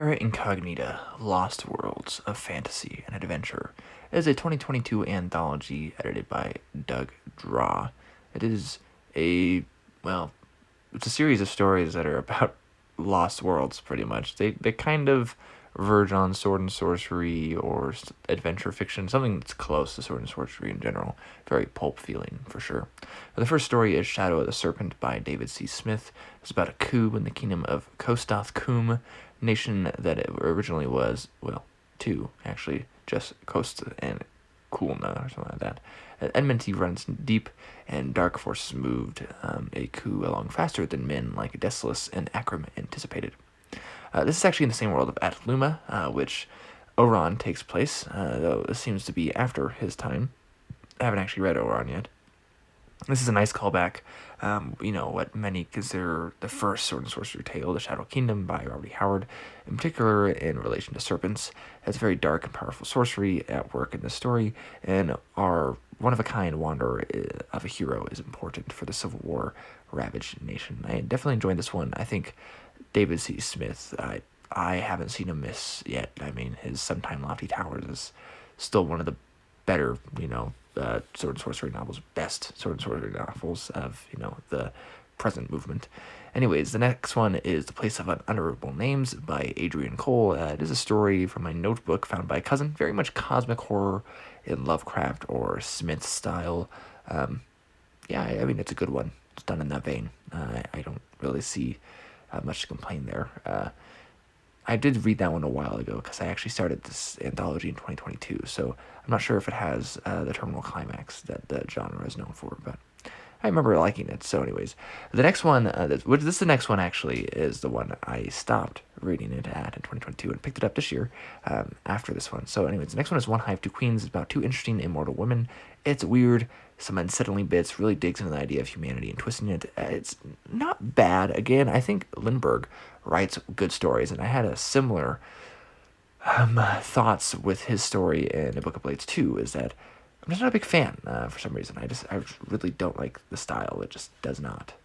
Incognita, Lost Worlds of Fantasy and Adventure is a 2022 anthology edited by Draa. It is a, well, it's a series of stories that are about lost worlds, pretty much. They kind of verge on sword and sorcery or adventure fiction, something that's close to sword and sorcery in general. Very pulp feeling, for sure. The first story is Shadow of the Serpent by David C. Smith. It's about a coup in the kingdom of Kostoth Kum, nation that it originally was, well, two, actually, just Kost and Kulna or something like that. Enmity runs deep, and dark forces moved a coup along faster than men like Decius and Akram anticipated. This is actually in the same world of Atluma, which Oran takes place, though this seems to be after his time. I haven't actually read Oran yet. This is a nice callback, what many consider the first sword and sorcery tale, The Shadow Kingdom by Robert E. Howard, in particular in relation to serpents. It has very dark and powerful sorcery at work in this story, and our one-of-a-kind wanderer of a hero is important for the Civil War ravaged nation. I definitely enjoyed this one. I think David C. Smith, I haven't seen him miss yet. I mean, his Sometime Lofty Towers is still one of the better, sword and sorcery novels, best sword and sorcery novels of, the present movement. Anyways, the next one is The Place of Unutterable Names by Adrian Cole. It is a story from my notebook found by a cousin, very much cosmic horror in Lovecraft or Smith style. I mean, it's a good one. It's done in that vein. I don't really see much to complain there. I did read that one a while ago because I actually started this anthology in 2022, so I'm not sure if it has the terminal climax that the genre is known for, but I remember liking it. So anyways, the next one, the next one actually is the one I stopped reading it at in 2022 and picked it up this year after this one. So anyways, the next one is One Hive, Two Queens. It's about two interesting immortal women. It's weird, some unsettling bits, really digs into the idea of humanity and twisting it. It's not bad. Again, I think Lindbergh writes good stories, and I had a similar thoughts with his story in A Book of Blades 2, is that I'm just not a big fan for some reason. I really don't like the style. It just does not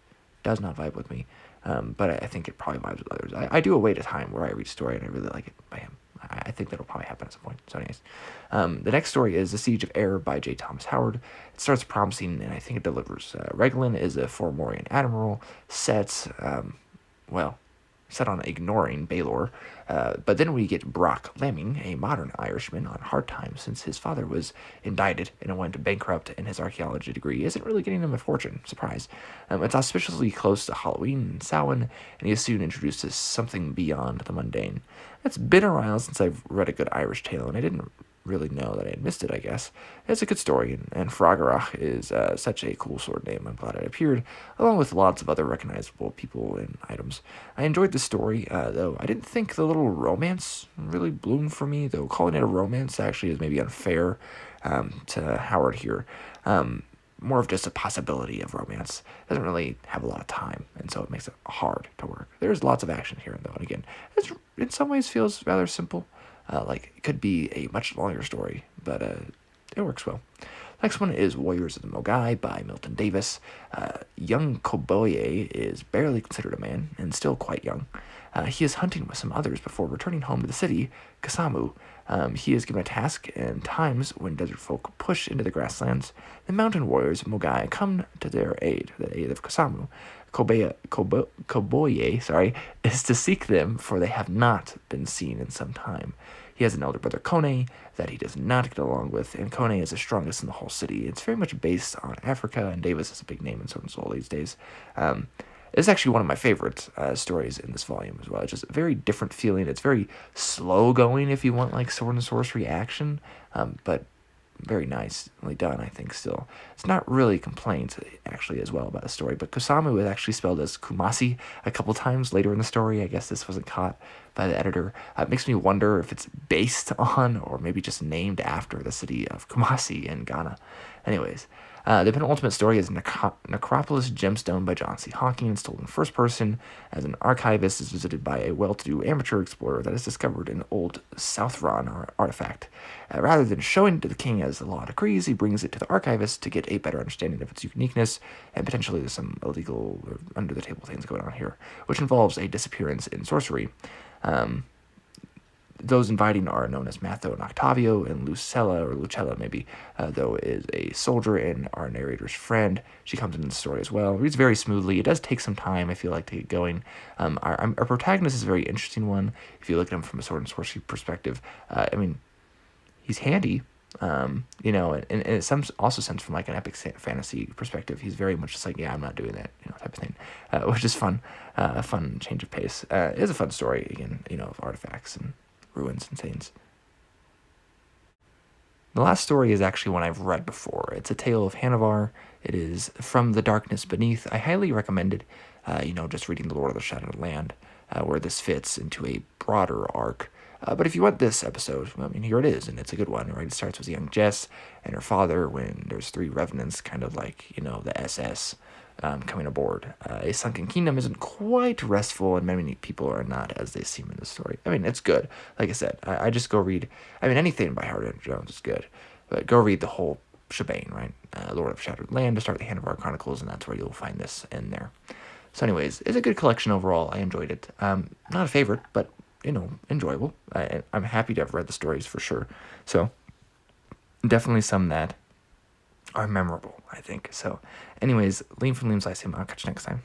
vibe with me. But I think it probably vibes with others. I do await a time where I read a story and I really like it by him. I think that'll probably happen at some point. So anyways, the next story is The Siege of Air by J. Thomas Howard. It starts promising, and I think it delivers. Reglan is a Formorian admiral set on ignoring Baelor. But then we get Brock Lemming, a modern Irishman on hard times since his father was indicted and went bankrupt, and his archaeology degree isn't really getting him a fortune. Surprise. It's auspiciously close to Halloween and Samhain, and he is soon introduced to something beyond the mundane. It's been a while since I've read a good Irish tale, and I didn't really know that I had missed it, I guess. It's a good story, and Fragarach is such a cool sword name. I'm glad it appeared, along with lots of other recognizable people and items. I enjoyed the story, though I didn't think the little romance really bloomed for me, though calling it a romance actually is maybe unfair to Howard here. More of just a possibility of romance. Doesn't really have a lot of time, and so it makes it hard to work. There's lots of action here, though, and again, it in some ways feels rather simple. Like it could be a much longer story, but it works well. Next one is Warriors of the Mogai by Milton Davis. Young Koboye is barely considered a man and still quite young. He is hunting with some others before returning home to the city, Kasamu. He is given a task, and times when desert folk push into the grasslands, the mountain warriors of Mogai come to their aid, the aid of Kasamu. Koboye, is to seek them, for they have not been seen in some time. He has an elder brother, Kone, that he does not get along with, and Kone is the strongest in the whole city. It's very much based on Africa, and Davis is a big name in Sword and Soul these days. It's actually one of my favorite stories in this volume as well. It's just a very different feeling. It's very slow going if you want like sword and sorcery action, but very nicely done, I think, still. It's not really complaints, actually, as well about the story, but Kusamu is actually spelled as Kumasi a couple times later in the story. I guess this wasn't caught by the editor. It makes me wonder if it's based on or maybe just named after the city of Kumasi in Ghana. Anyways, the penultimate story is Necropolis Gemstone by John C. Hawkins, told in first person as an archivist is visited by a well-to-do amateur explorer that has discovered an old Southron artifact. Rather than showing it to the king as the law decrees, he brings it to the archivist to get a better understanding of its uniqueness, and potentially there's some illegal or under-the-table things going on here, which involves a disappearance in sorcery. those inviting are known as Matho and Octavio, and Lucella maybe, though, is a soldier and our narrator's friend. She comes into the story as well. Reads very smoothly. It does take some time, I feel like, to get going. Our protagonist is a very interesting one. If you look at him from a sword and sorcery perspective, I mean, he's handy. And in some also sense from like an epic fantasy perspective, he's very much just like, yeah, I'm not doing that, type of thing, which is fun, a fun change of pace. It is a fun story, again, of artifacts and ruins and things. The last story is actually one I've read before. It's A Tale of Hanavar. It is From the Darkness Beneath. I highly recommend it, just reading The Lord of the Shattered Land, where this fits into a broader arc. But if you want this episode, I mean, here it is, and it's a good one, right? It starts with young Jess and her father when there's three revenants, kind of like, the SS, coming aboard. A sunken kingdom isn't quite restful, and many people are not as they seem in the story. I mean, it's good. Like I said, I just go read, anything by Howard Andrew Jones is good, but go read the whole shebang, right? Lord of Shattered Land to start the Hanavar Chronicles, and that's where you'll find this in there. So anyways, it's a good collection overall. I enjoyed it. Not a favorite, but enjoyable. I'm happy to have read the stories for sure. So definitely some that are memorable, I think. So anyways, Liam from Liam's Lyceum. I'll catch you next time.